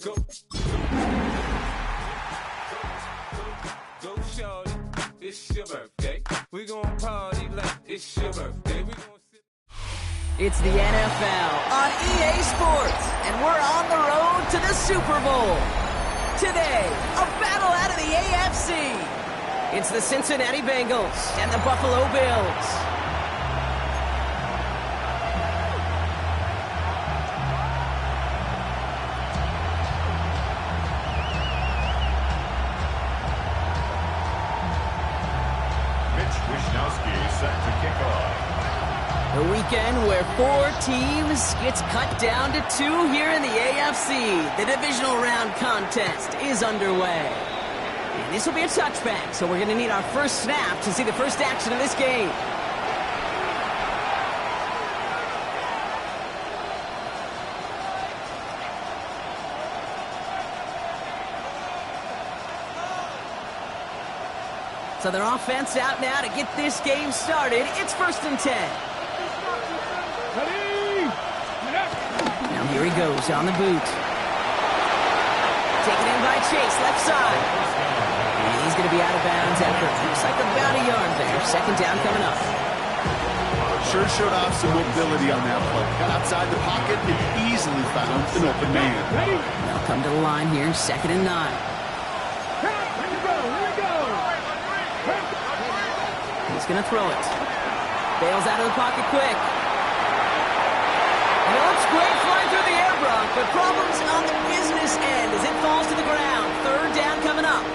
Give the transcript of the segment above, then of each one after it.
Go, shorty, it's your birthday. We gon' party like it's your birthday. It's the NFL on EA Sports, and we're on the road to the Super Bowl. Today, a battle out of the AFC. It's the Cincinnati Bengals and the Buffalo Bills. The weekend where 4 teams gets cut down to 2 here in the AFC. The divisional round contest is underway. And this will be a touchback, so we're going to need our first snap to see the first action of this game. So their offense out now to get this game started. It's 1st and 10. Now here he goes on the boot. Taken in by Chase, left side. And he's going to be out of bounds after it looks like about a yard there. 2nd down coming up. Sure showed off some mobility on that play. Got outside the pocket and easily found an open man. They'll come to the line here, 2nd and 9. He's going to throw it. Bails out of the pocket quick. And it looks great flying through the air, Brock, but problems on the business end as it falls to the ground. 3rd down coming up.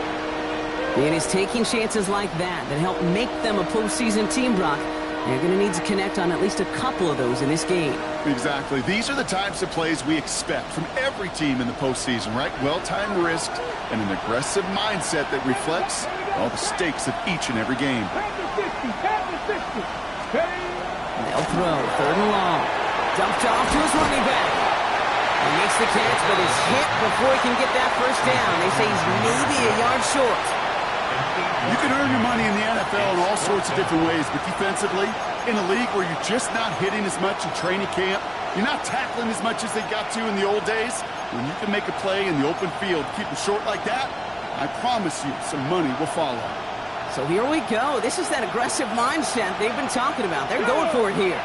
And it's taking chances like that help make them a postseason team, Brock. They're going to need to connect on at least a couple of those in this game. Exactly. These are the types of plays we expect from every team in the postseason, right? Well-timed risk and an aggressive mindset that reflects all the stakes of each and every game. They'll throw. 3rd and long. Dumped off to his running back. He makes the catch, but is hit before he can get that first down. They say he's maybe a yard short. You can earn your money in the NFL in all sorts of different ways, but defensively, in a league where you're just not hitting as much in training camp, you're not tackling as much as they got to in the old days, when you can make a play in the open field, keep them short like that, I promise you some money will follow. So here we go. This is that aggressive mindset they've been talking about. They're going for it here.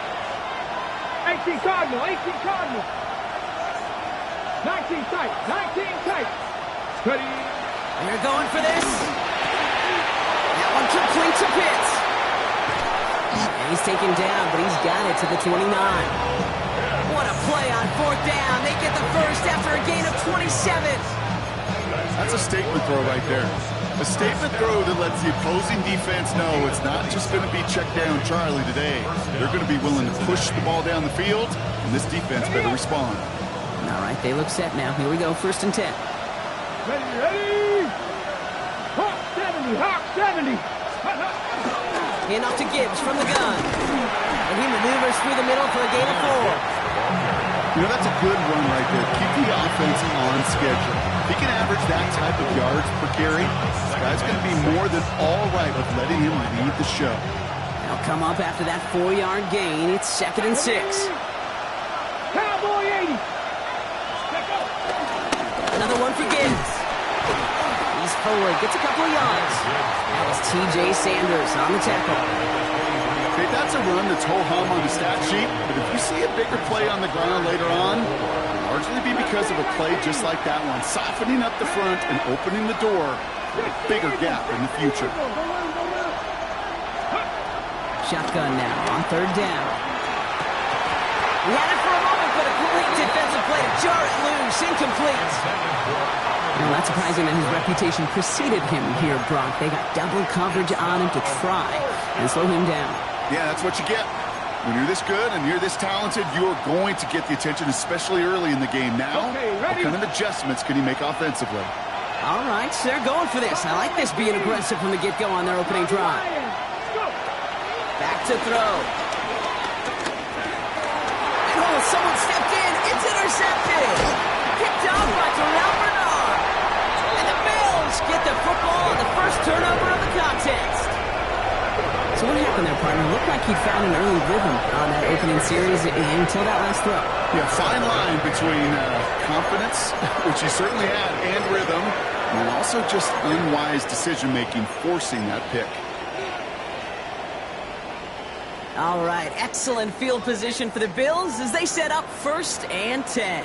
18 Cardinal, 18 Cardinal. 19 tight, 19 tight. Ready. And they're going for this. That one complete to Pitts. And he's taken down, but he's got it to the 29. What a play on 4th down. They get the first after a gain of 27. That's a statement throw right there. A statement throw that lets the opposing defense know it's not just going to be check down Charlie today. They're going to be willing to push the ball down the field, and this defense better respond. All right, they look set now. Here we go, 1st and 10. Ready, ready. Hawk 70, Hawk 70. Hand off to Gibbs from the gun. And he maneuvers through the middle for a gain of 4. You know, that's a good run right there. Keep the offense on schedule. If he can average that type of yards per carry, this guy's going to be more than all right with letting him lead the show. They'll come up after that 4-yard gain. It's 2nd and 6. Cowboy 80. Another one for Gibbs. He's forward, gets a couple of yards. That was T.J. Sanders on the tackle. Okay, that's a run that's ho-hum on the stat sheet, but if you see a bigger play on the ground later on, it'll largely be because of a play just like that one, softening up the front and opening the door for a bigger gap in the future. Shotgun now on 3rd down. He had it for a moment, but a great defensive play to jar it loose, incomplete. Well, not surprising that his reputation preceded him here, Brock. They got double coverage on him to try and slow him down. Yeah, that's what you get. When you're this good and you're this talented, you're going to get the attention, especially early in the game. Now, what kind of adjustments can he make offensively? All right, so they're going for this. I like this being aggressive from the get-go on their opening drive. Back to throw. And oh, someone stepped in. It's intercepted. Picked off by Terrell Bernard. And the Bills get the football on the first turnover of the contest. So what happened there, partner? Looked like he found an early rhythm on that opening series until that last throw. Yeah, fine line between confidence, which he certainly had, and rhythm, and also just unwise decision-making, forcing that pick. All right, excellent field position for the Bills as they set up 1st and 10.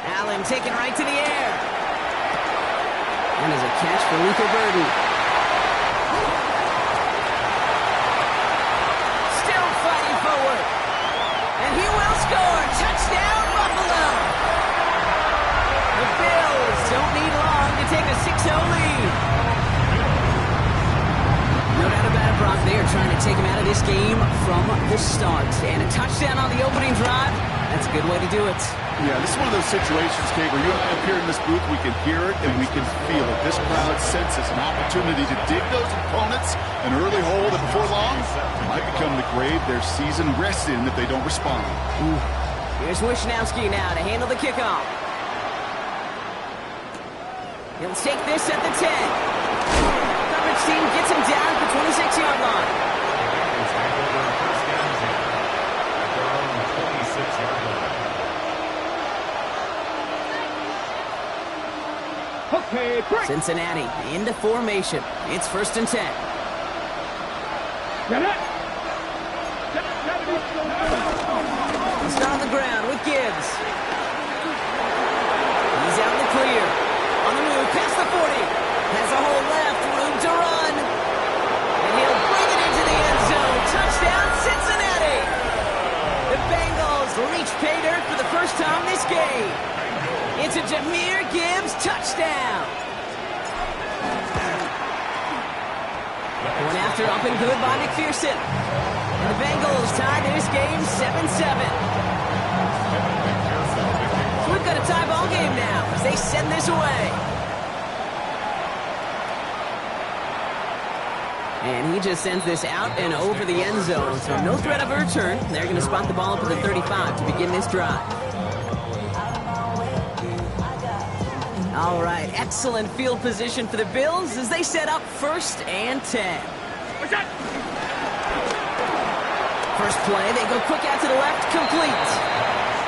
Allen taken right to the air. And there's a catch for Luther Burden. Still fighting forward. And he will score. Touchdown, Buffalo. The Bills don't need long to take a 6-0 lead. No doubt about it, Brock. They are trying to take him out of this game from the start. And a touchdown on the opening drive, that's a good way to do it. Yeah, this is one of those situations, Kate, where you and I up here in this booth, we can hear it and we can feel it. This crowd senses an opportunity to dig those opponents an early hole that before long might become the grave their season rests in if they don't respond. Ooh. Here's Wishnowski now to handle the kickoff. He'll take this at the 10. Coverage team gets him down at the 26-yard line. Okay, break. Cincinnati into formation. It's 1st and 10. Get it. He's on the ground with Gibbs. He's out in the clear. On the move, past the 40. Has a hole left, room to run. And he'll bring it into the end zone. Touchdown, Cincinnati. The Bengals reach pay dirt for the first time this game. It's a Jahmyr Gibbs touchdown. Going after up and good by McPherson. And the Bengals tied this game 7-7. So we've got a tie ball game now as they send this away. And he just sends this out and over the end zone. So no threat of a return. They're going to spot the ball up at the 35 to begin this drive. All right, excellent field position for the Bills as they set up 1st and 10. First play, they go quick out to the left, complete.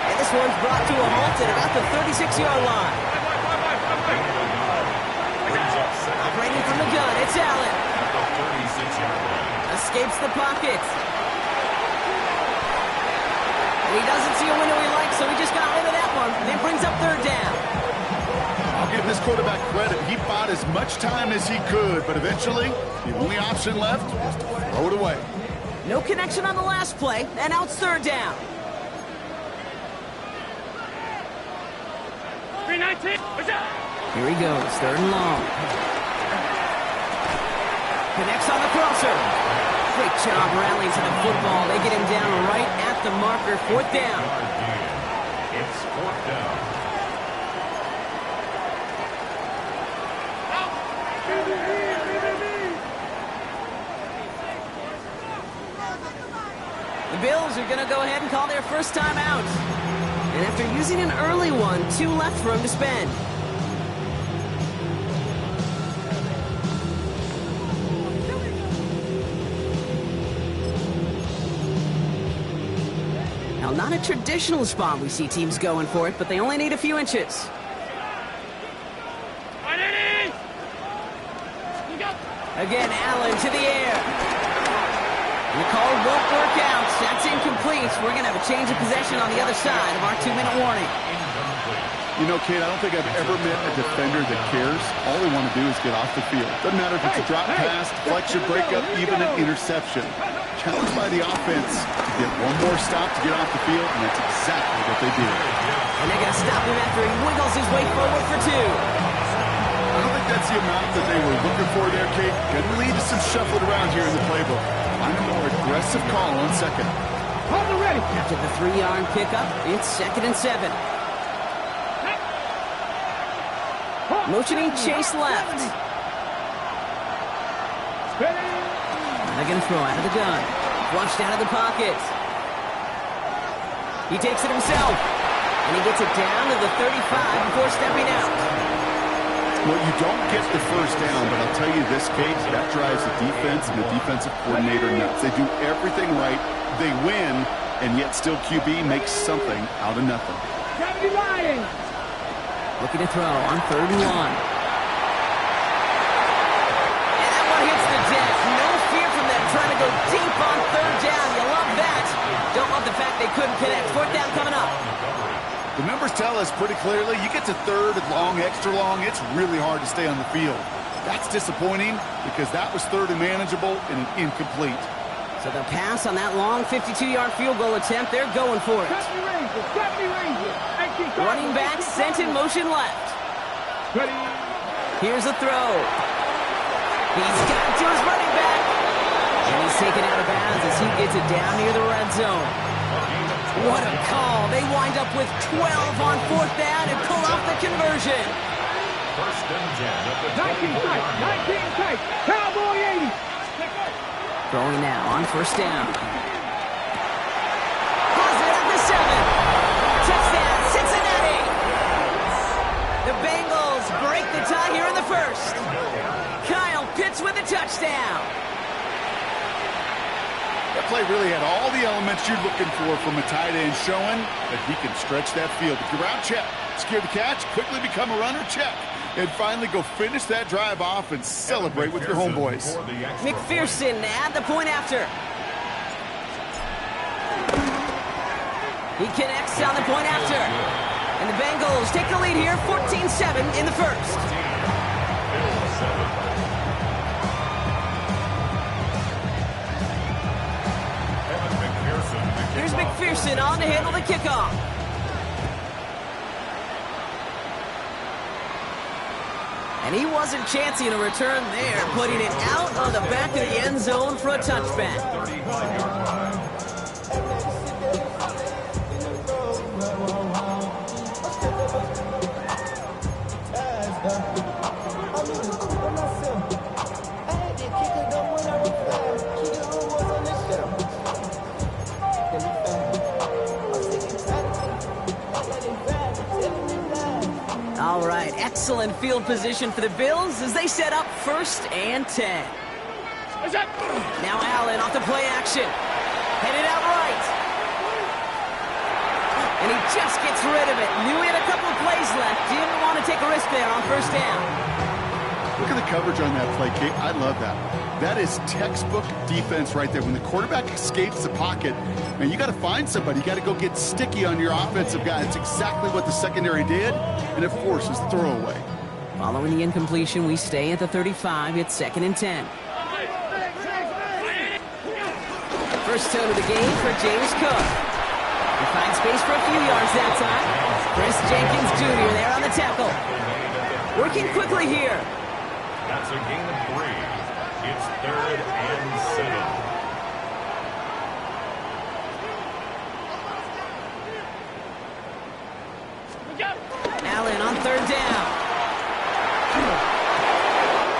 And this one's brought to a halt at about the 36-yard line. Operating from the gun, it's Allen. Escapes the pocket. And he doesn't see a window he likes, so he just got rid of that one. And it brings up 3rd down. I'll give this quarterback credit. He bought as much time as he could, but eventually, the only option left was to throw it away. No connection on the last play, and now it's 3rd down. 319. Here he goes, 3rd and long. Connects on the crosser. Great job rallying to the football. They get him down right at the marker, 4th down. It's 4th down. The Bills are going to go ahead and call their first time out. And after using an early one, 2 left for him to spend. Now, not a traditional spot we see teams going for it, but they only need a few inches. Again, Allen to the air. The call won't work out. That's incomplete. We're going to have a change of possession on the other side of our 2-minute warning. You know, Kate, I don't think I've ever met a defender that cares. All they want to do is get off the field. Doesn't matter if it's a drop pass, deflection, breakup, even an interception. Challenged by the offense to get one more stop to get off the field, and that's exactly what they did. And they're going to stop him after he wiggles his way forward for 2. I don't think that's the amount that they were looking for there, Kate. Going to lead to some shuffling around here in the playbook. I'm a more aggressive call on 2nd. Hold it ready. After the 3-yard pickup, it's 2nd and 7. Motioning Chase left. They're going to throw out of the gun. Flushed out of the pocket. He takes it himself. And he gets it down to the 35 before stepping out. Well, you don't get the first down, but I'll tell you this, Kate, that drives the defense and the defensive coordinator nuts. They do everything right. They win, and yet still QB makes something out of nothing. Looking to throw on 3rd and 1. And that one hits the deck. No fear from them trying to go deep on 3rd down. You love that. Don't love the fact they couldn't connect. 4th down coming up. The numbers tell us pretty clearly, you get to 3rd and long, extra long, it's really hard to stay on the field. That's disappointing because that was 3rd and manageable and an incomplete. So the pass on that long 52-yard field goal attempt, they're going for it. Running back sent in motion left. Here's a throw. He's got it to his running back. And he's taken out of bounds as he gets it down near the red zone. What a call. They wind up with 12 on 4th down and pull off the conversion. 1st and 10 at the 19 tight. Cowboy 80. Throwing now on 1st down. Has it at the 7. Touchdown, Cincinnati. The Bengals break the tie here in the 1st. Kyle Pitts with a touchdown. That play really had all the elements you're looking for from a tight end, showing that he can stretch that field. If you're out, check. Secure the catch, quickly become a runner, check. And finally go finish that drive off and celebrate with your homeboys. McPherson at the point after. He connects on the point after. And the Bengals take the lead here, 14-7 in the 1st. Here's McPherson on to handle the kickoff. And he wasn't chancing a return there, putting it out on the back of the end zone for a touchback. All right, excellent field position for the Bills as they set up 1st and 10. Now Allen off the play action. Headed out right. And he just gets rid of it. Knew he had a couple of plays left. Didn't want to take a risk there on 1st down. Look at the coverage on that play, Kate. I love that. That is textbook defense right there. When the quarterback escapes the pocket, man, you got to find somebody. You got to go get sticky on your offensive guy. It's exactly what the secondary did, and it forces throwaway. Following the incompletion, we stay at the 35. It's 2nd and 10. First toe of the game for James Cook. He finds space for a few yards that time. Chris Jenkins Jr. there on the tackle. Working quickly here. That's a gain of 3. It's 3rd and 7. Allen on 3rd down.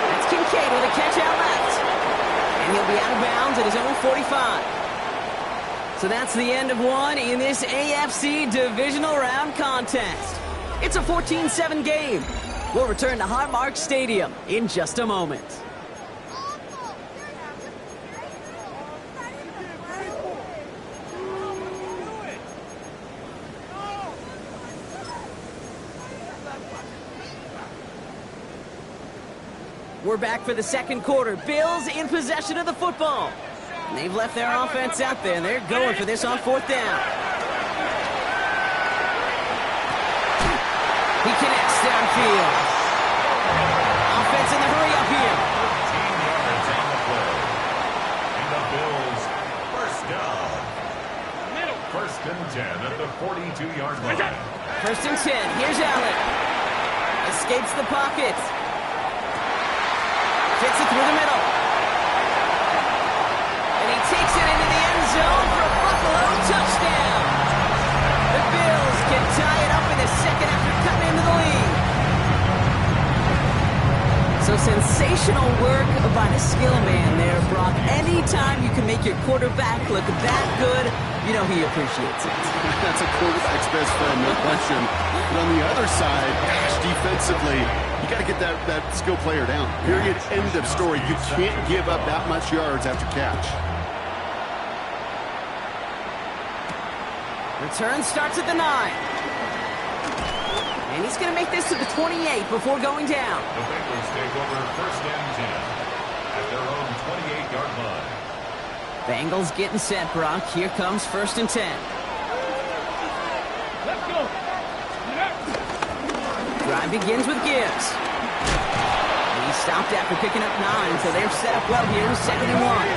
That's Kincaid with a catch out left. And he'll be out of bounds at his own 45. So that's the end of one in this AFC divisional round contest. It's a 14-7 game. We'll return to Highmark Stadium in just a moment. We're back for the 2nd quarter. Bills in possession of the football. And they've left their offense out there, and they're going for this on 4th down. He connects downfield. Offense in the hurry up here. 15 yards on the play. And the Bills, 1st down. 1st and 10 at the 42-yard line. 1st and 10. Here's Allen. Escapes the pocket. Fits it through the middle. And he takes it into the end zone for a Buffalo touchdown. The Bills can tie it up in the 2nd after cutting into the lead. So sensational work by the skill man there, Brock. Anytime you can make your quarterback look that good, you know he appreciates it. That's a quarterback's best friend, no question. But on the other side, gosh, defensively, you got to get that skill player down. Period. End of story. You can't give up that much yards after catch. Return starts at the 9. And he's going to make this to the 28 before going down. The Bengals take over first and 10 at their own 28-yard line. Bengals getting set, Brock. Here comes first and 10. Let's go. Drive begins with Gibbs. He stopped after picking up 9, so they're set up well here in 2nd and 1.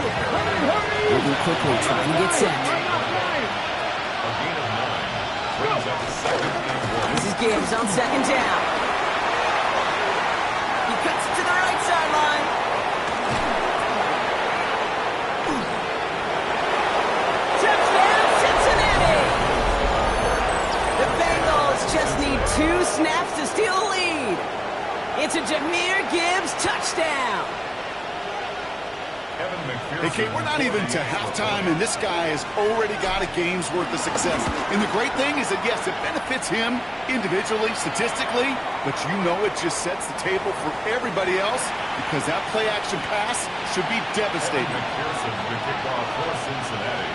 Moving quickly, trying to get set. A gain of 9 brings up 2nd and 1. This is Gibbs on 2nd down. He cuts it to the right sideline. Touchdown, Cincinnati! The Bengals just need 2 snaps to steal the lead. It's a Jahmyr Gibbs touchdown. Hey, Kate, we're not even to halftime, and this guy has already got a game's worth of success. And the great thing is that, yes, it benefits him individually, statistically, but you know it just sets the table for everybody else because that play-action pass should be devastating. McPherson to kick off for Cincinnati.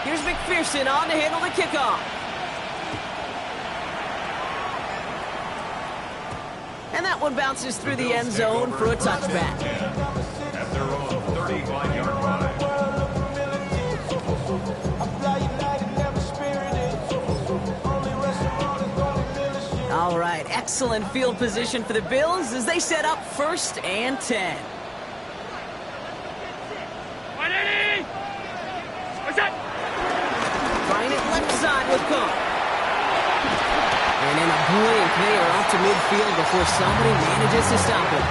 Here's McPherson on to handle the kickoff. And that one bounces through the end zone for a touchback. At their own 35-yard line. All right, excellent field position for the Bills as they set up first and 10. Trying it left side with Cook. And in a blink, they are off to midfield before somebody manages to stop it.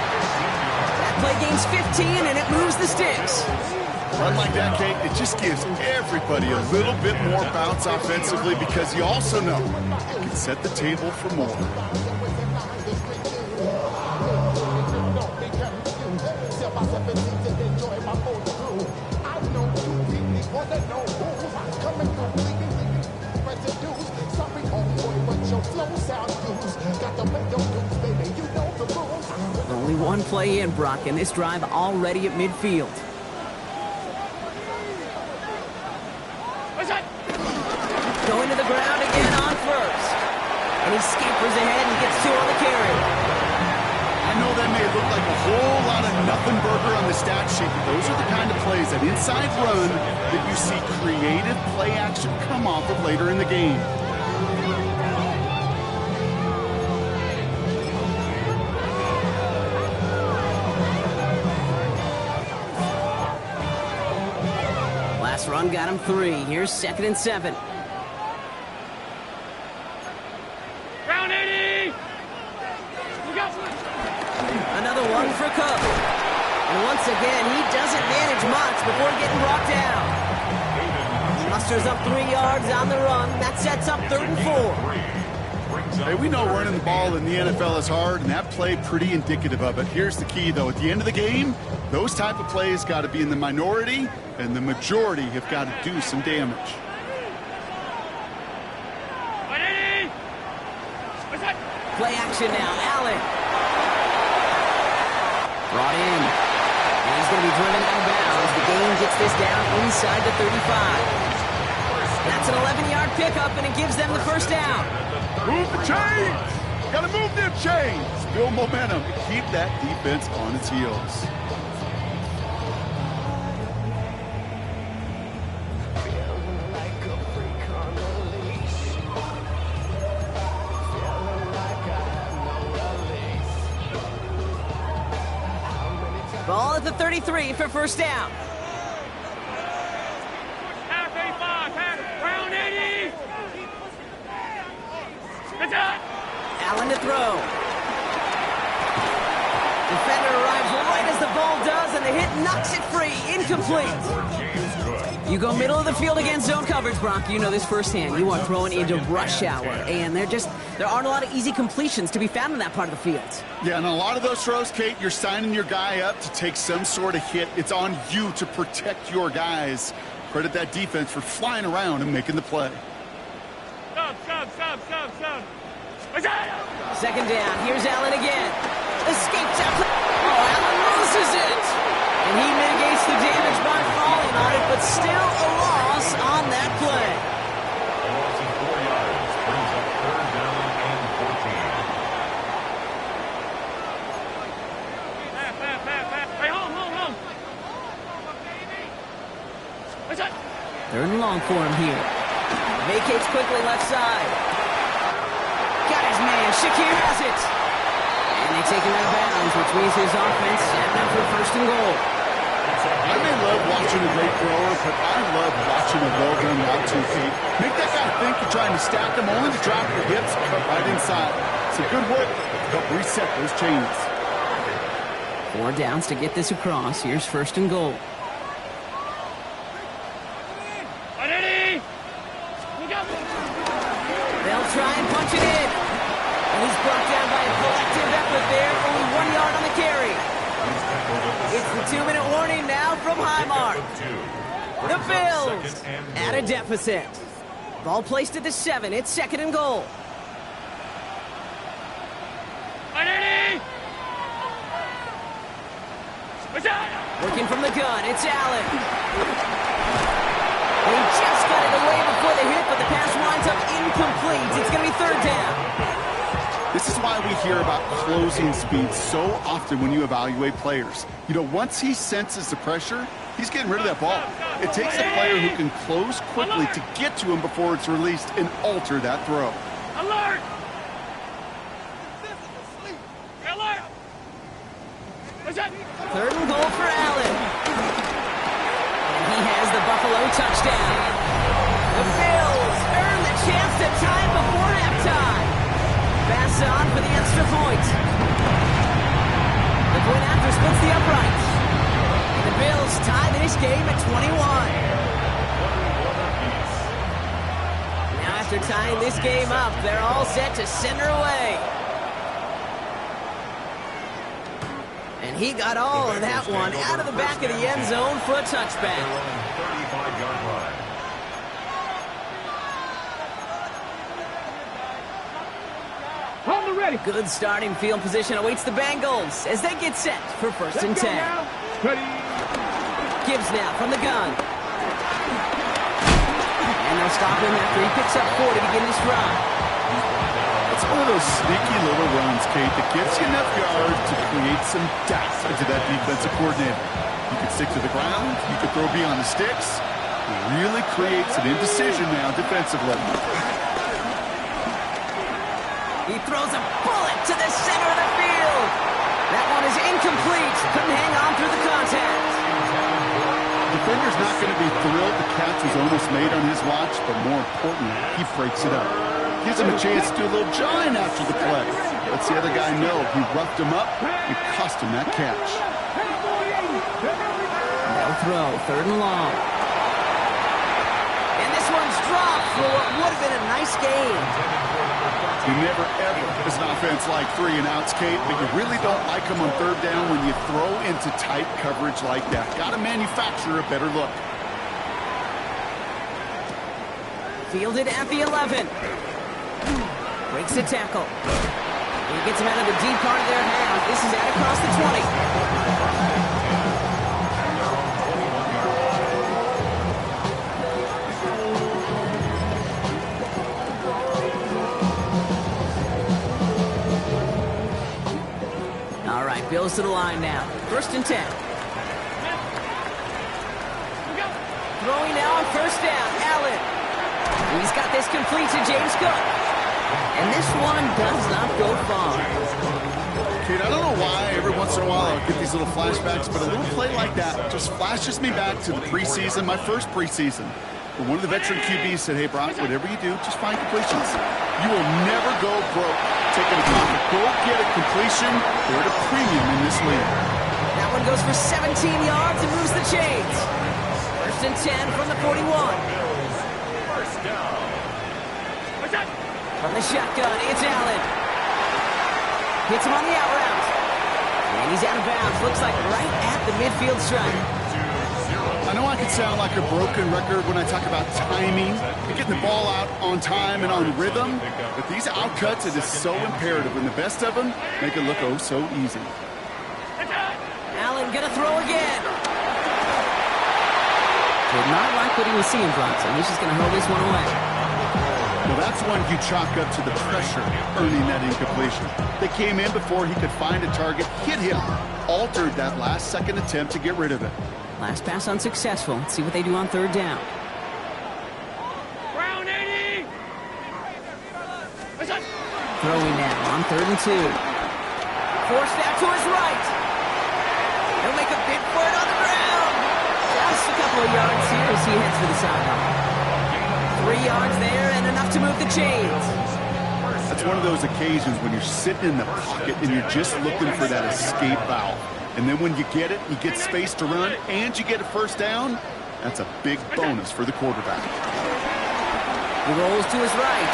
That play gains 15, and it moves the sticks. Run like that, Kate, it just gives everybody a little bit more bounce offensively because you also know it can set the table for more. Only one play in, Brock, and this drive already at midfield. Going to the ground again on first. And he scampers ahead and gets 2 on the carry. I know that may look like a whole lot of nothing burger on the stat sheet, but those are the kind of plays, that inside run, that you see creative play action come off of later in the game. Last run got him 3. Here's 2nd and 7. Round 80! Another one for Cook. And once again, he doesn't manage much before getting brought down. Musters up 3 yards on the run. That sets up 3rd and 4. Hey, we know running the ball in the NFL is hard, and that play pretty indicative of it. Here's the key, though. At the end of the game, those type of plays got to be in the minority, and the majority have got to do some damage. Play action now. Allen. Brought in. And he's going to be driven out of bounds. The game gets this down inside the 35. That's an 11-yard pickup, and it gives them the first down. Move the chains! Got to move them chains! Build momentum and keep that defense on its heels. Ball at the 33 for first down. Round 80! Allen to throw. Defender arrives right as the ball does, and the hit knocks it free. Incomplete. You go middle of the field against zone coverage, Brock. You know this firsthand. You are throwing into rush hour, and there aren't a lot of easy completions to be found in that part of the field. Yeah, and a lot of those throws, Kate, you're signing your guy up to take some sort of hit. It's on you to protect your guys. Credit that defense for flying around and making the play. Stop. Second down. Here's Allen again. Escapes out. Oh, Allen loses it. And he mitigates the damage by falling on it, but still a loss on that play. Third and long for him here. Vacates quickly left side. Got his man. Shakir has it. And they take him out of bounds, which means his offense setting up for first and goal. I may love watching a great thrower, but I love watching a well-done route too, Pete. Make that guy think you're trying to stack them, only to drop your hips, cut right inside. So good work to help reset those chains. 4 downs to get this across. Here's first and goal. They'll try and punch it in. And he's brought down by a collective effort there. Only 1 yard on the carry. It's the 2-minute warning now from Highmark. The Bills at a deficit. Ball placed at the 7. It's second and goal. Working from the gun, it's Allen. They just got it away before the hit, but the pass winds up incomplete. It's going to be third down. This is why we hear about closing speed so often when you evaluate players. You know, once he senses the pressure, he's getting rid of that ball. It takes a player who can close quickly to get to him before it's released and alter that throw. Alert! Alert! Third and goal for Allen. And he has the Buffalo touchdown. The Bills earn the chance to tie before halftime. Pass on for the extra point. The point after splits the uprights. And the Bills tie this game at 21. Now after tying this game up, they're all set to center away. And he got all of that one out of the back of the end zone for a touchback. 35-yard line. Good starting field position awaits the Bengals as they get set for first and 10. Gibbs now from the gun. And they'll stop him after he picks up 4 to begin this run. It's one of those sneaky little runs, Kate, that gives you enough yards to create some doubt into that defensive coordinator. You can stick to the ground, you can throw beyond the sticks. It really creates an indecision now defensively. He throws a bullet to the center of the field. That one is incomplete. Couldn't hang on through the contact. Defender's not going to be thrilled the catch was almost made on his watch, but more importantly, he breaks it up. Gives him a chance to do a little jawing after the play. Lets the other guy know he roughed him up and cost him that catch. They'll throw, third and long. And this one's dropped for what would have been a nice game. You never, ever, as an offense, like 3 and outs, Kate, but you really don't like them on third down when you throw into tight coverage like that. Got to manufacture a better look. Fielded at the 11. Breaks the tackle. He gets him out of the deep part of their half. This is out across the 20. Bills to the line now. First and 10. Throwing now on first down. Allen. He's got this complete to James Cook. And this one does not go far. Kate, I don't know why every once in a while I'll get these little flashbacks, but a little play like that just flashes me back to the preseason, my first preseason. Where one of the veteran QBs said, hey, Brock, whatever you do, just find completions. You will never go broke taking a completion. Go get a completion. They're at a premium in this league. That one goes for 17 yards and moves the chains. First and 10 from the 41. First down. From the shotgun, it's Allen. Hits him on the out route. And he's out of bounds. Looks like right at the midfield stripe. I know I can sound like a broken record when I talk about timing and getting the ball out on time and on rhythm, but these outcuts, it is so imperative, and the best of them make it look oh so easy. Allen gonna throw again. Did not like what he was seeing, Bronson. He's just gonna hold this one away. Well, that's one you chalk up to the pressure earning that incompletion. They came in before he could find a target, hit him, altered that last second attempt to get rid of it. Last pass unsuccessful. Let's see what they do on third down. throwing now on 3rd and 2. Forced back to his right. He'll make a big for it on the ground. Just a couple of yards here as he heads to the sideline. 3 yards there and enough to move the chains. That's one of those occasions when you're sitting in the pocket and you're just looking for that escape valve. And then when you get it, you get space to run, and you get a first down. That's a big bonus for the quarterback. He rolls to his right.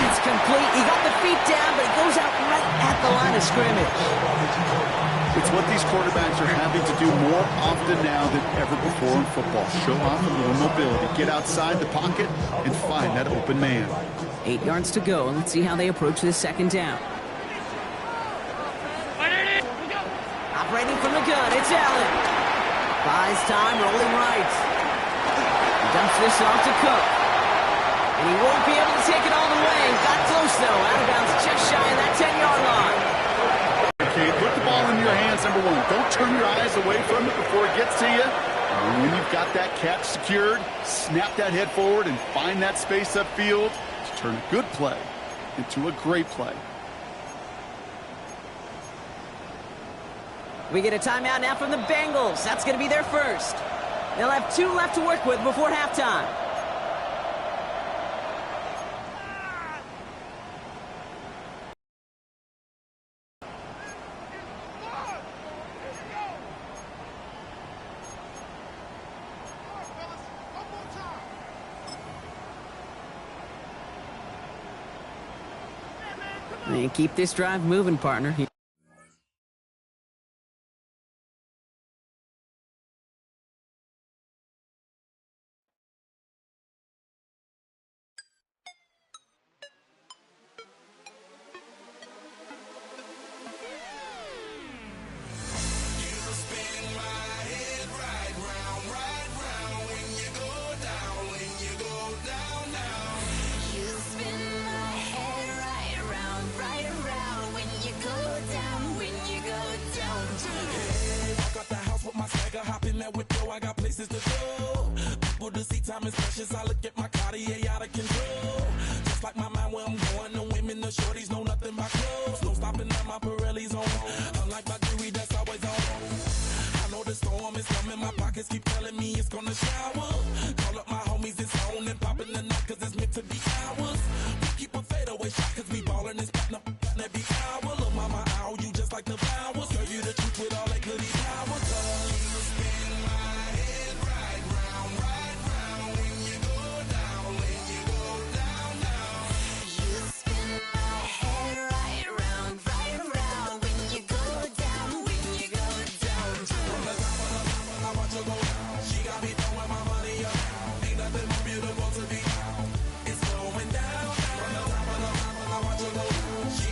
It's complete. He got the feet down, but it goes out right at the line of scrimmage. It's what these quarterbacks are having to do more often now than ever before in football. Show off a little mobility. Get outside the pocket and find that open man. 8 yards to go, and let's see how they approach this 2nd down. Operating from the gun, it's Allen. Buys time, rolling right. He dumps this off to Cook. And he won't be able to take it all the way. Got close, though. Out of bounds, just shy of that 10-yard line. Okay, put the ball in your hands, number one. Don't turn your eyes away from it before it gets to you. And when you've got that catch secured, snap that head forward and find that space upfield to turn a good play into a great play. We get a timeout now from the Bengals. That's going to be their first. They'll have 2 left to work with before halftime. And keep this drive moving, partner. I got places to go. People to see, time is precious. I look at my Cartier out of control. Just like my mind where I'm going. The women, the shorties know nothing but clothes. No stopping at my Pirelli's on. Unlike my jewelry that's always on. I know the storm is coming. My pockets keep telling me it's gonna shower. Call up my homies, it's on and popping the night cause it's meant to be ours. We keep a fadeaway shot cause we ballin' this platinum every hour. Look, mama, ow, you just like the flowers. Girl, you the truth with all that goody power. She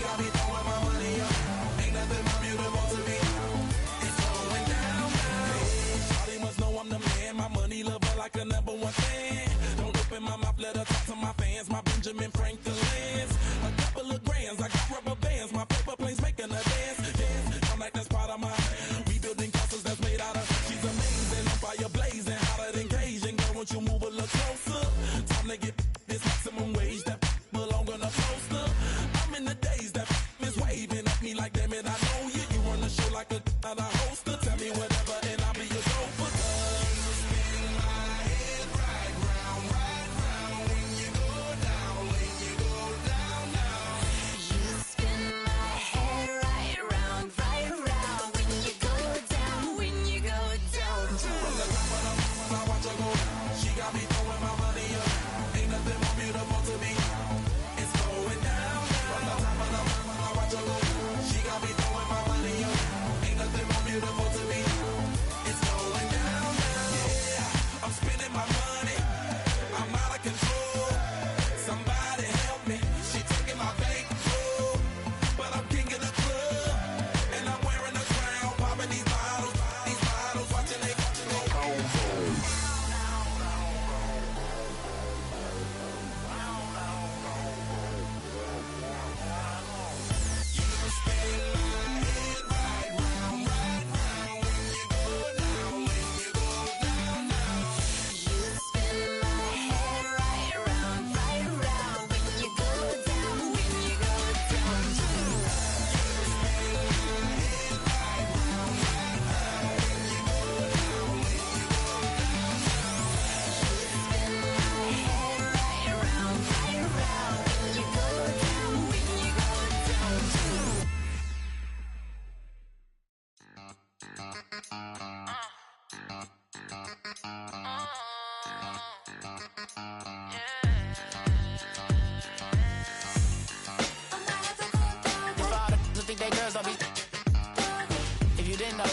If you didn't know,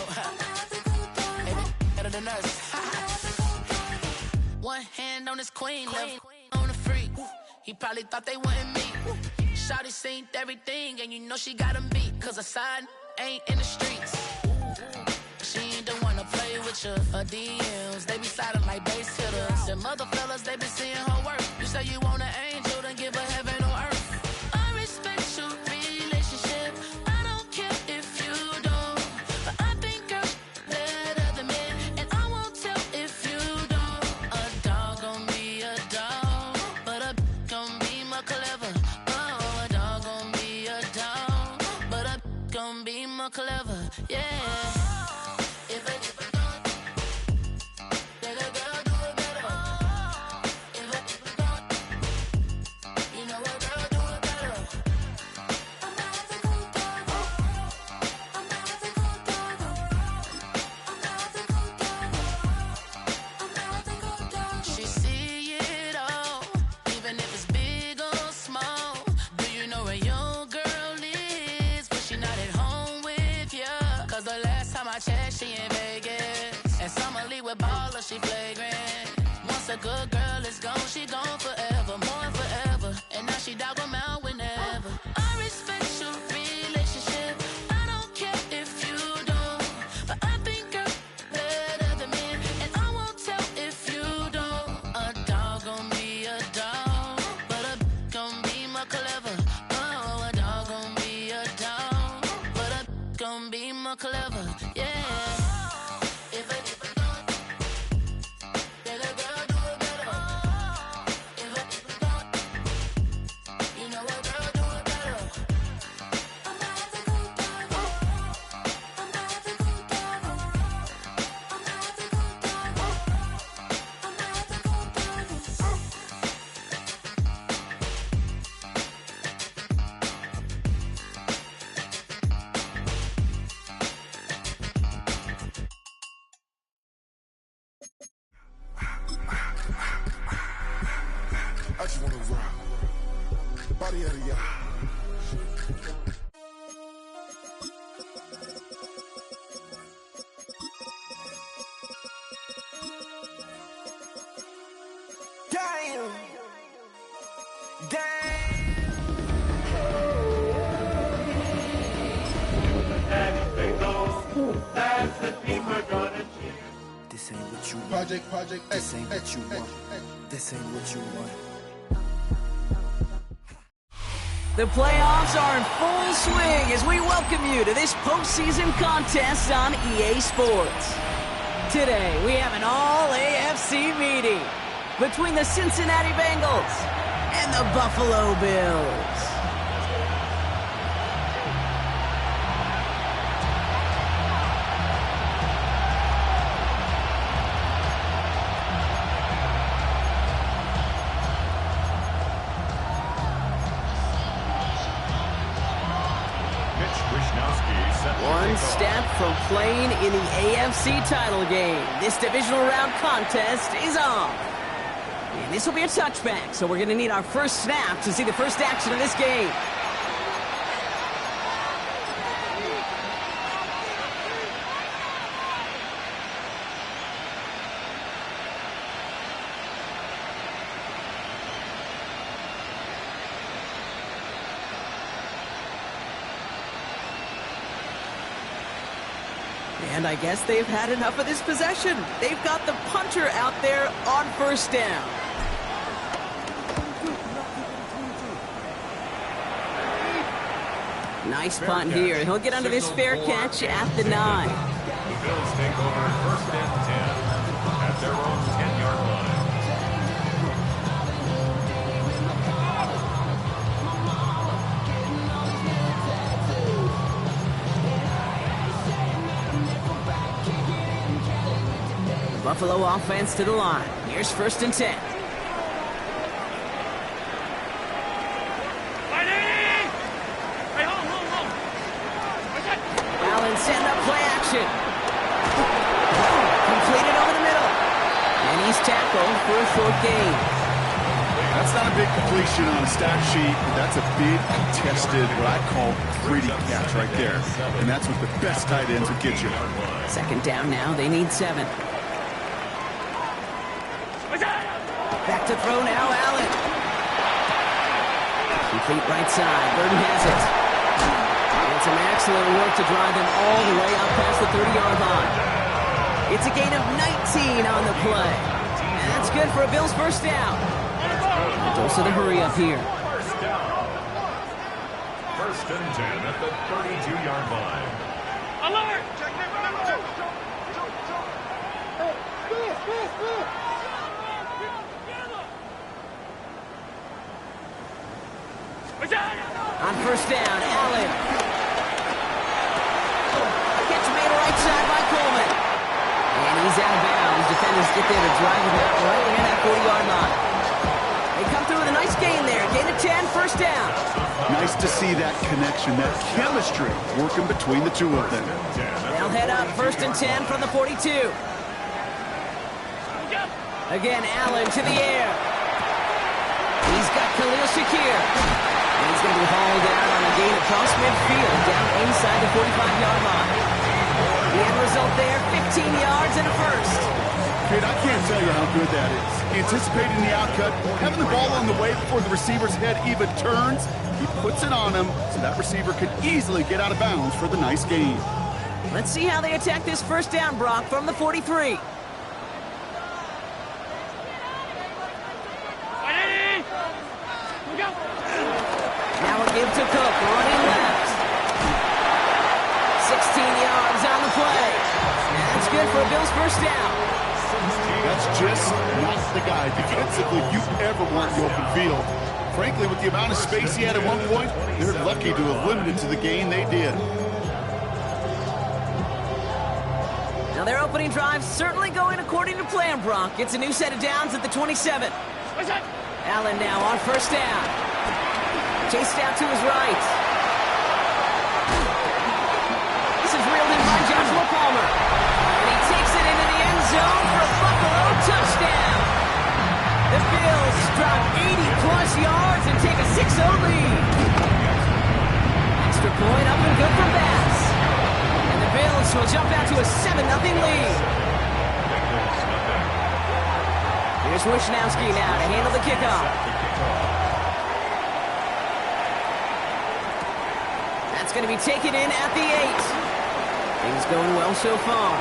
maybe better than us. One hand on his queen, left on the freak. He probably thought they wanted me. Shawty seen everything, and you know she got him beat. Cause her side ain't in the streets. She ain't the one to play with you. Her DMs, they be sliding like base hitters. Them other fellas, they be seeing her work. You say you want an angel, then give her heaven on earth. I respect your relationship. I don't care if you don't. But I think I'm better than men. And I won't tell if you don't. A dog gon' be a dog. But a gon' be more clever. Oh, a dog gon' be a dog. But a gon' be more clever. Yeah. She in Vegas, and Summer Lee with baller, she flagrant. Once a good girl is gone, she gone forever, more forever. And now she dog 'em out whenever. I respect your relationship. I don't care if you don't, but I think I'm better than men, and I won't tell if you don't. A dog gon' be a dog, but a gon' be more clever. Oh, a dog gon' be a dog, but a gon' be more clever. Yeah. I just wanna rock. Body out of y'all. Damn. That's the team we're gonna cheer. This ain't what you want. Project This ain't what you want. This ain't what you want. The playoffs are in full swing as we welcome you to this postseason contest on EA Sports. Today, we have an all-AFC meeting between the Cincinnati Bengals and the Buffalo Bills. One step from playing in the AFC title game. This divisional round contest is on. And this will be a touchback, so we're going to need our first snap to see the first action of this game. And I guess they've had enough of this possession. They've got the punter out there on first down. Nice punt here. He'll get under this fair catch at the 9. The Bills take over first and 10 at their own 10-yard line. Buffalo offense to the line. Here's first and 10. Allen setting up play action. tackle for a short gain. That's not a big completion on a stat sheet, but that's a big, contested, what I call pretty catch right there. And that's what the best tight ends will get you. Second down now. They need 7. Back to throw now, Allen. Complete right side. Burton has it. And some excellent work to drive them all the way out past the 30-yard line. It's a gain of 19 on the play. And that's good for a Bills first down. Dose of the hurry up here. First and 10 at the 32-yard line. Alert! On first down, Allen. Catch made right side by Coleman. And he's out of bounds. Defenders get there to drive him out right near that 40-yard line. They come through with a nice gain there. Gain of 10, first down. Nice to see that connection, that chemistry working between the two of them. They'll head up first and 10 from the 42. Again, Allen to the air. He's got Khalil Shakir. And he's going to be hauled out on a gain across midfield down inside the 45-yard line. The end result there, 15 yards and a first. Kid, I can't tell you how good that is. Anticipating the outcut, having the ball on the way before the receiver's head even turns, he puts it on him so that receiver can easily get out of bounds for the nice gain. Let's see how they attack this first down, Brock, from the 43. Now a give to Cook, running left. 16 yards on the play. That's good for a Bills first down. That's just not the guy defensively you ever want in the open field. Frankly, with the amount of space he had at one point, they're lucky to have limited to the gain they did. Now their opening drive certainly going according to plan, Brock. It's a new set of downs at the 27. Allen now on first down. Chased out to his right. This is reeled in by Joshua Palmer. And he takes it into the end zone for a Buffalo touchdown. The Bills drop 80-plus yards and take a 6-0 lead. Extra point up and good for Bass. And the Bills will jump out to a 7-0 lead. Here's Wishnowski now to handle the kickoff. That's going to be taken in at the 8. Things going well so far.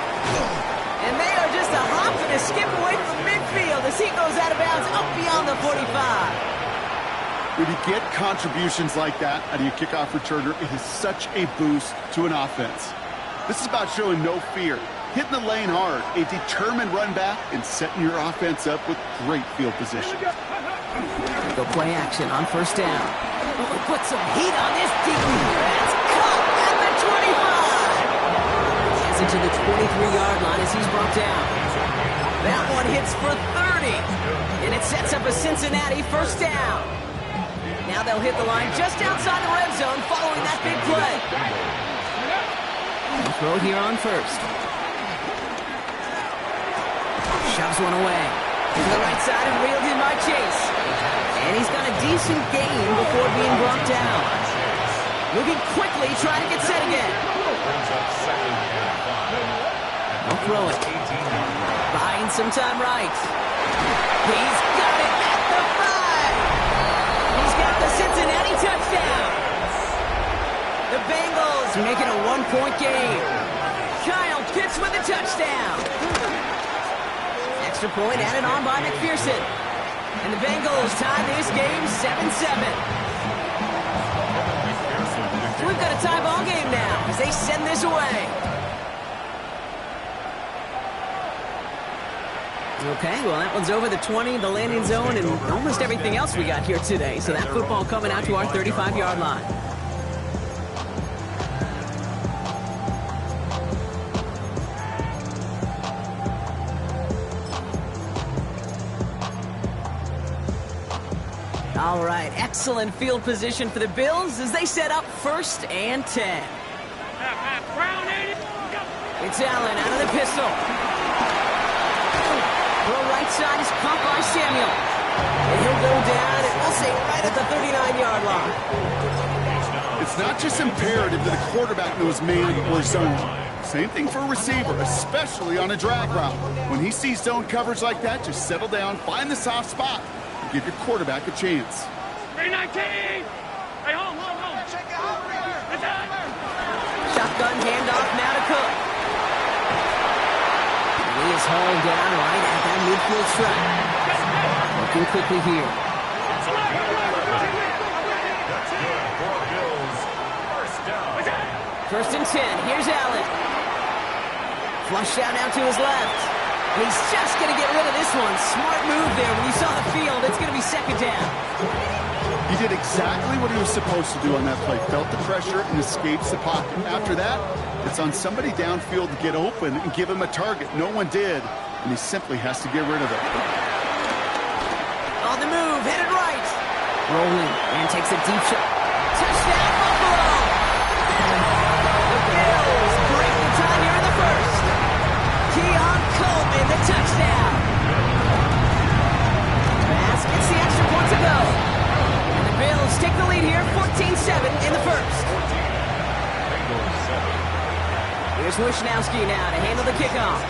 And they are just a hop and a skip away from midfield as he goes out of bounds up beyond the 45. When you get contributions like that out of your kickoff returner, it is such a boost to an offense. This is about showing no fear, hitting the lane hard, a determined run back, and setting your offense up with great field position. Go play action on first down. Put some heat on this deep. That's caught at the 25. Gets it to the 23-yard line as he's brought down. That one hits for 30. And it sets up a Cincinnati first down. Now they'll hit the line just outside the red zone following that big play. Throw here on first. Shoves one away. To the right side and reeled in by Chase. And he's got a decent gain before being brought down. Moving quickly, trying to get set again. I'll throw it. Buying some time right. He's got it at the 5. He's got the Cincinnati touchdown. The Bengals make it a 1-point game. Kyle Pitts with a touchdown. Extra point added on by McPherson. And the Bengals tie this game 7-7. We've got a tie ball game now as they send this away. Okay, well, that one's over the 20, the landing zone, and almost everything else we got here today. So that football coming out to our 35-yard line. All right, excellent field position for the Bills as they set up first and 10. It's Allen out of the pistol. Throw right side is caught by Samuel. And he'll go down, and we'll say right at the 39-yard line. It's not just imperative that a quarterback knows man or zone. Same thing for a receiver, especially on a drag route. When he sees zone coverage like that, just settle down, find the soft spot, and give your quarterback a chance. 319! Hey, hold. Shotgun handoff now to Cook. And he is hauled down right at that midfield stripe. Looking quickly here. That's good for Bills. First down. First and 10. Here's Allen. Flush out now to his left. And he's just going to get rid of this one. Smart move there. When you saw the field, it's going to be second down. He did exactly what he was supposed to do on that play. Felt the pressure and escapes the pocket. After that, it's on somebody downfield to get open and give him a target. No one did, and he simply has to get rid of it. On the move, headed right. Rolling, and takes a deep shot. Touchdown, Buffalo! The Bills break the tie here in the first. Keon Coleman, the touchdown. Pass gets the extra point to go. Bills take the lead here, 14-7 in the first. Here's Wishnowski now to handle the kickoff.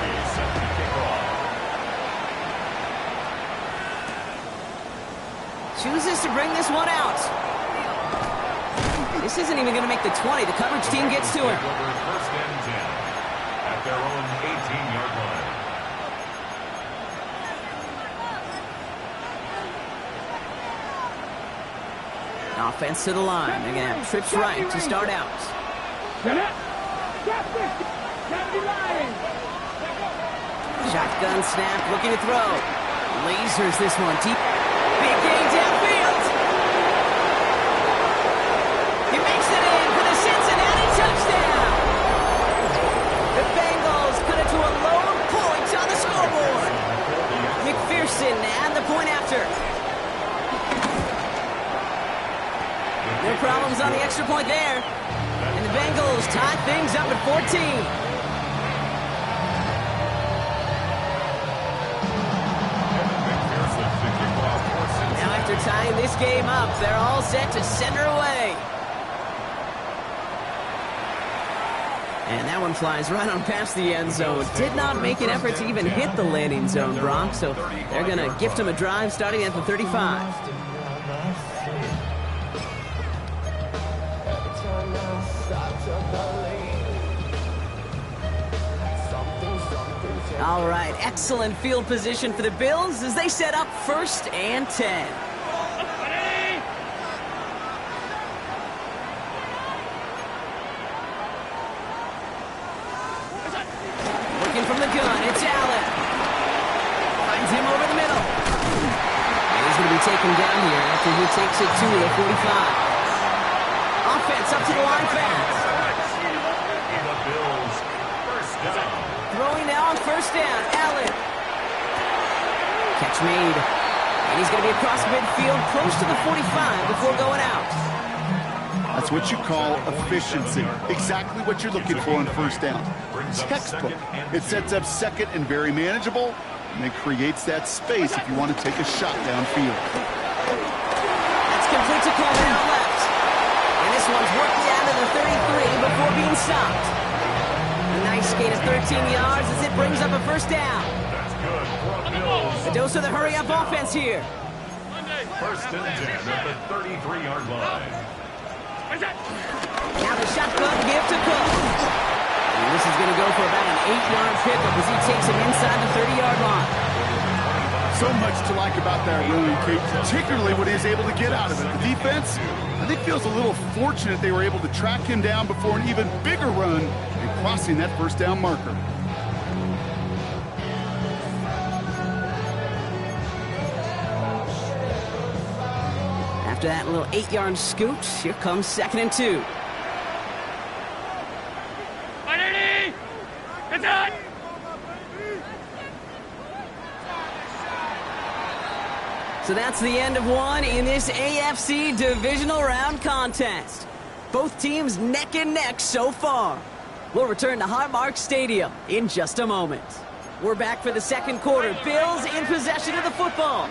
Chooses to bring this one out. This isn't even going to make the 20. The coverage team gets to him. First and 10 at their own 18-yard line. Offense to the line. They're going to have trips right to start out. Shotgun snap, looking to throw. Lasers this one deep. Big gain downfield. He makes it in for the Cincinnati touchdown. The Bengals cut it to a lone point on the scoreboard. McPherson and the point after. No problems on the extra point there. And the Bengals tie things up at 14. Now after tying this game up, they're all set to send her away. And that one flies right on past the end zone. Did not make an effort to even hit the landing zone, Brock. So they're going to gift him a drive starting at the 35. All right, excellent field position for the Bills as they set up first and 10. Looking from the gun, it's Allen. Finds him over the middle. And he's going to be taken down here after he takes it to the 45. Offense up to the line fast. The Bills, first down. Throwing now on first down, Allen. Catch made. And he's going to be across midfield, close to the 45 before going out. That's what you call efficiency. Exactly what you're looking for on first down. Textbook. It sets up second and very manageable, and it creates that space if you want to take a shot downfield. That's complete to Coleman out left. And this one's worked down to the 33 before being stopped. A nice gain of 13 yards as it brings up a first down. That's good for the Bills. A dose of the hurry-up offense here. First and 10 at the 33-yard line. Now the shotgun give to Cook. And this is going to go for about an 8-yard pickup as he takes him inside the 30-yard line. So much to like about that run, Kate, particularly what he was able to get out of it. The defense, I think, feels a little fortunate they were able to track him down before an even bigger run and crossing that first down marker. After that little 8-yard scoot, here comes second and 2. So that's the end of one in this AFC divisional round contest. Both teams neck and neck so far. We'll return to Highmark Stadium in just a moment. We're back for the second quarter. Bills in possession of the football.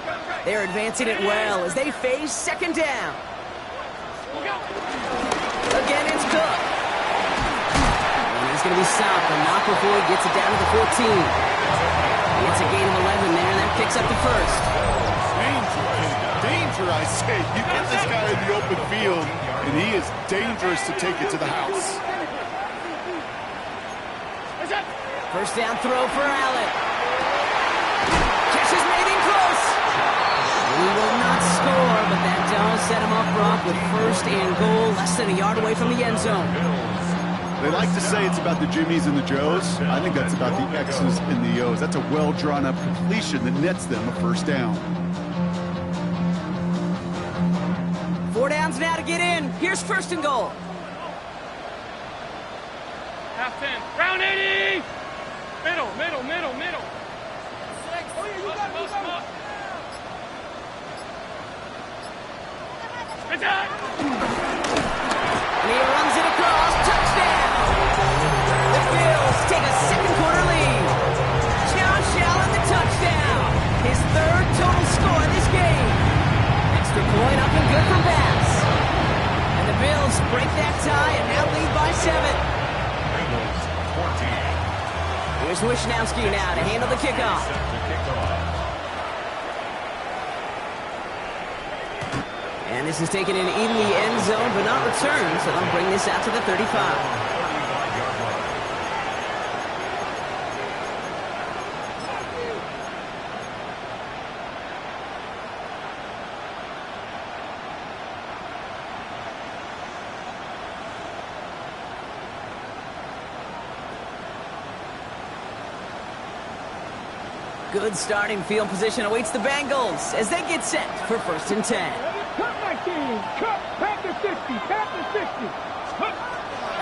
They're advancing it well as they face second down. Again, it's Cook. And he's going to be stopped, but not before he gets it down to the 14. It's a gain of 11 there, and that picks up the first. Danger, I say. You get this guy in the open field, and he is dangerous to take it to the house. First down throw for Allen. Catch is made in close. He will not score, but that does set him up, Brock, with first and goal, less than a yard away from the end zone. They like to say it's about the Jimmies and the Joes. I think that's about the X's and the O's. That's a well-drawn-up completion that nets them a first down. 4 downs now to get in. Here's first and goal. Half 10. Round 80. Middle. Six. Oh, yeah, you got it. Good job. And he runs it across. Touchdown. The Bills take a second quarter lead. Josh Allen, the touchdown. His third total score in this game. Extra point up and good for Bass. And the Bills break that tie and now lead by 7. Here's Wishnowski now to handle the kickoff. And this is taken in the end zone, but not returned, so they'll bring this out to the 35. Good starting field position awaits the Bengals as they get set for first and 10. Cut my team. Cut. Panther 60. Panther 60. Cut.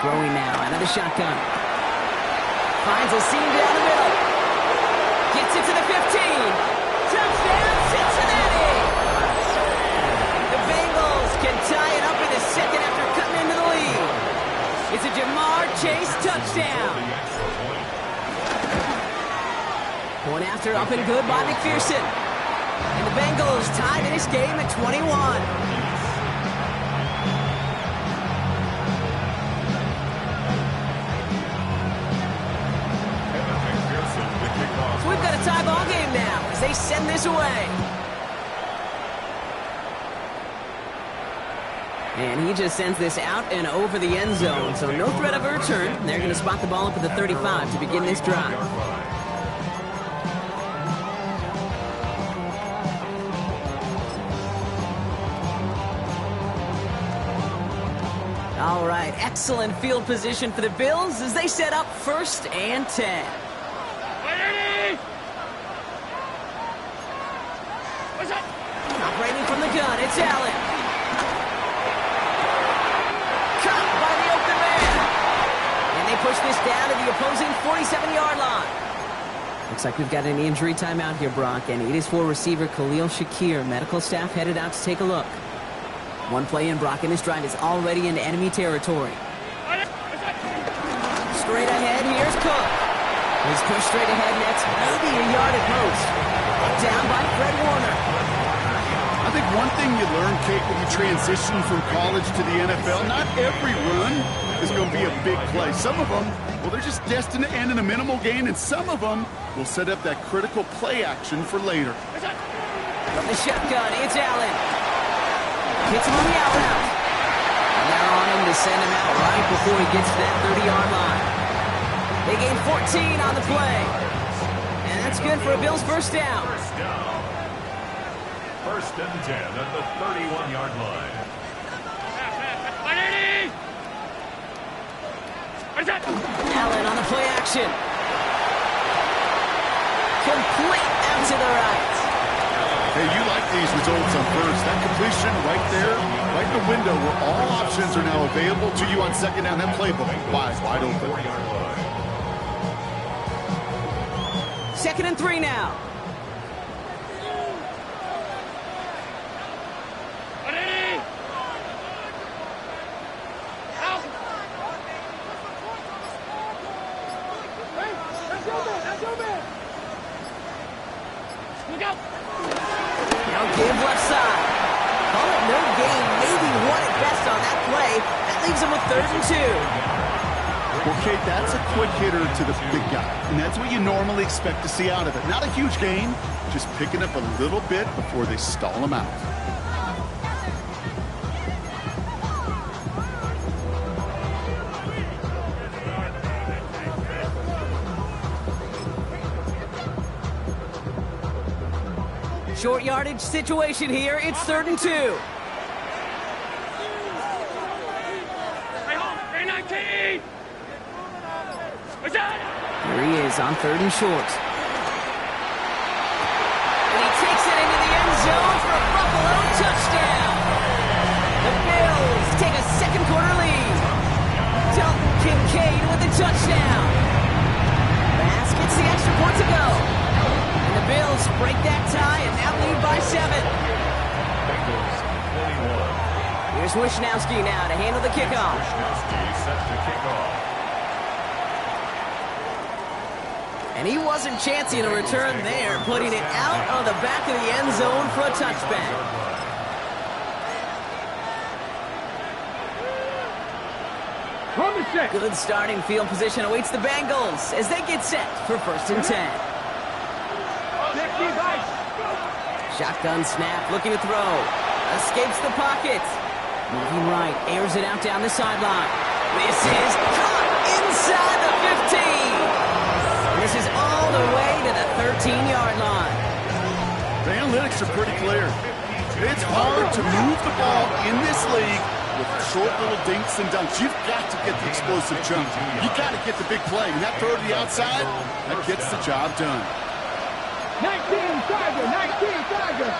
Throwing now out of the shotgun. Finds a seam down the middle. Gets it to the 15. Touchdown, Cincinnati! The Bengals can tie it up in the second after cutting into the lead. It's a Jamar Chase touchdown. Point after up and good by McPherson. And the Bengals tied this game at 21. So we've got a tie ball game now as they send this away. And he just sends this out and over the end zone, so no threat of a return. They're going to spot the ball up at the 35 to begin this drive. All right, excellent field position for the Bills as they set up first and 10. Operating from the gun, it's Allen. Cut by the open man. And they push this down to the opposing 47-yard line. Looks like we've got an injury timeout here, Brock, and it is for receiver Khalil Shakir. Medical staff headed out to take a look. One play in, Brock, and his drive is already into enemy territory. Straight ahead, here's Cook. His push straight ahead nets maybe a yard at most. Down by Fred Warner. I think one thing you learn, Kate, when you transition from college to the NFL, not every run is going to be a big play. Some of them, well, they're just destined to end in a minimal gain, and some of them will set up that critical play action for later. From the shotgun, it's Allen. Hits him on the out route. And they're on him to send him out right before he gets to that 30-yard line. They gain 14 on the play. And that's good for a Bills first down. First and 10 at the 31-yard line. Allen on the play action. Complete out to the right. Hey, you like these results on first. That completion right there, right in the window where all options are now available to you on second down. That playbook wide open. 2nd and 3 now. Now give left side. Call it no gain, maybe one at best on that play. That leaves him with 3rd and 2. Well, Kate, that's a quick hitter to the big guy, and that's what you normally expect to see out of it. Not a huge gain, just picking up a little bit before they stall him out. Short yardage situation here. It's 3rd and 2. Here he is on 3rd and short. And he takes it into the end zone for a Buffalo touchdown. The Bills take a second quarter lead. Dalton Kincaid with the touchdown. Bass gets the extra point to go. And the Bills break that tie and now lead by 7. Bengals 41. Here's Wishnowski now to handle the kickoff. Wishnowski set to kick off. And he wasn't chancing a return there, putting it out on the back of the end zone for a touchback. Good starting field position awaits the Bengals as they get set for 1st and 10. Shotgun snap, looking to throw. Escapes the pocket. Moving right, airs it out down the sideline. This is caught inside the 15. This is all the way to the 13-yard line. The analytics are pretty clear. It's hard to move the ball in this league with short little dinks and dunks. You've got to get the explosive jump. You've got to get the big play. And that throw to the outside, that gets the job done. 19 Tiger, 19 Tiger.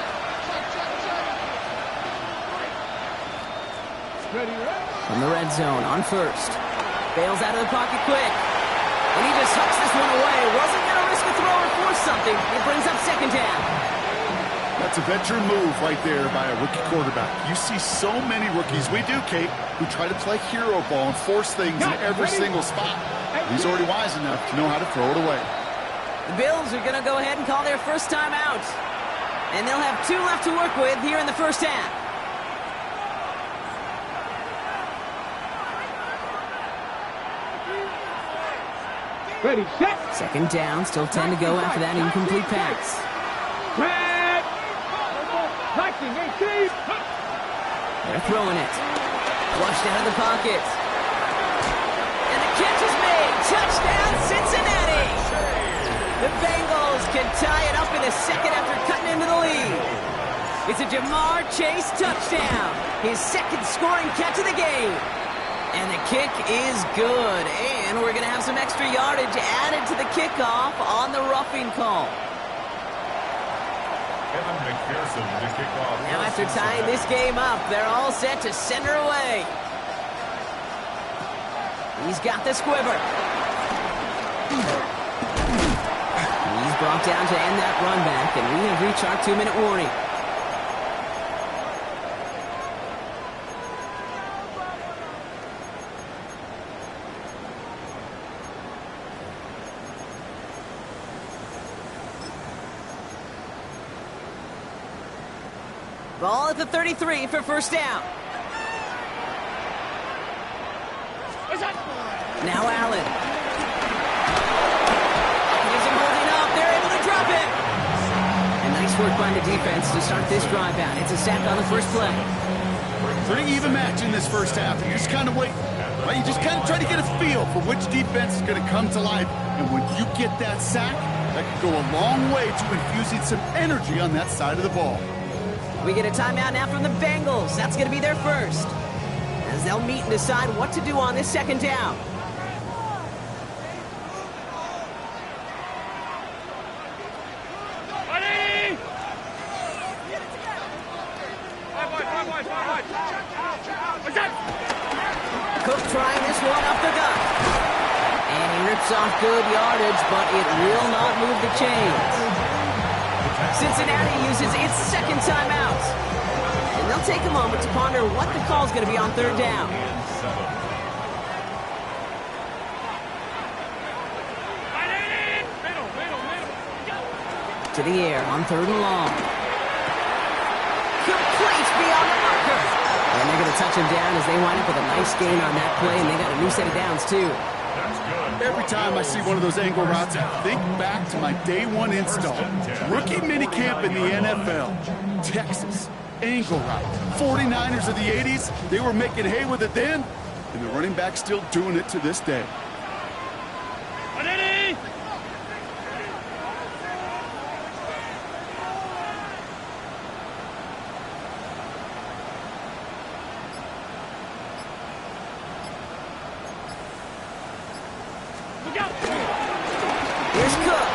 Ready, right? From the red zone on 1st. Bails out of the pocket quick. And he just hucks this one away. Wasn't going to risk a throw or force something. It brings up 2nd down. That's a veteran move right there by a rookie quarterback. You see so many rookies, we do, Kate, who try to play hero ball and force things in every single spot. He's already wise enough to know how to throw it away. The Bills are going to go ahead and call their first time out. And they'll have 2 left to work with here in the first half. Ready, set. 2nd down, still 10 to go after that incomplete pass. Red. 19, 18. They're throwing it. Flushed out of the pocket. And the catch is made. Touchdown, Cincinnati. The Bengals can tie it up in the second after cutting into the lead. It's a Jamar Chase touchdown. His 2nd scoring catch of the game. And the kick is good. And we're going to have some extra yardage added to the kickoff on the roughing call. Evan McPherson to kick off. Now after tying this game up, they're all set to send her away. He's got the squiver. He's brought down to end that run back, and we have reached our 2-minute warning. Ball at the 33 for 1st down. Now Allen. Isn't holding up. They're able to drop it. And nice work by the defense to start this drive out. It's a sack on the first play. Pretty even match in this first half. You just kind of wait. Right? You just kind of try to get a feel for which defense is going to come to life. And when you get that sack, that can go a long way to infusing some energy on that side of the ball. We get a timeout now from the Bengals. That's going to be their first, as they'll meet and decide what to do on this 2nd down. Cook trying this one up the gut. And he rips off good yardage, but it will not move the chains. Cincinnati uses its 2nd timeout. And they'll take a moment to ponder what the call is going to be on 3rd down. to the air on 3rd and long. Complete beyond the marker. And they're going to touch him down as they wind up with a nice gain on that play, and they got a new set of downs, too. Every time I see one of those angle routes, I think back to my day one install. Rookie minicamp in the NFL. Texas, angle route. 49ers of the 80s, they were making hay with it then, and the running back's still doing it to this day. Here's Cook.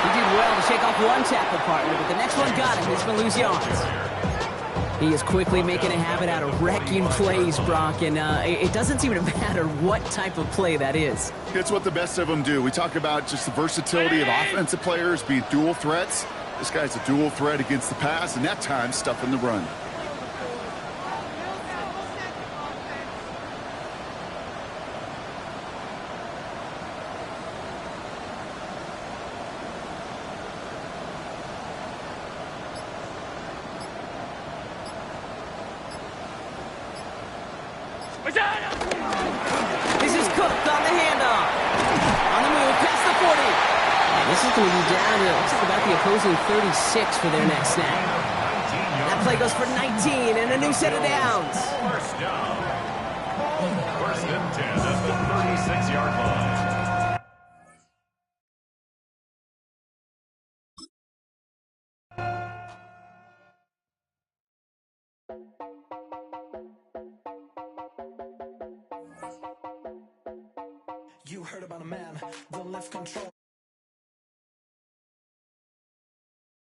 He did well to shake off one tackle partner, but the next one got him. He's going to lose yards. He is quickly making a habit out of wrecking plays, Brock, and it doesn't seem to matter what type of play that is. It's what the best of them do. We talk about just the versatility of offensive players being dual threats. This guy's a dual threat against the pass, and that time stuffing the run. This is Cook on the handoff. On the move, past the 40. And this is going to be down to, looks like about the opposing 36 for their next snap. That play goes for 19 and a new set of downs. First down. 1st and 10 at the 36-yard line. You heard about a man that left control.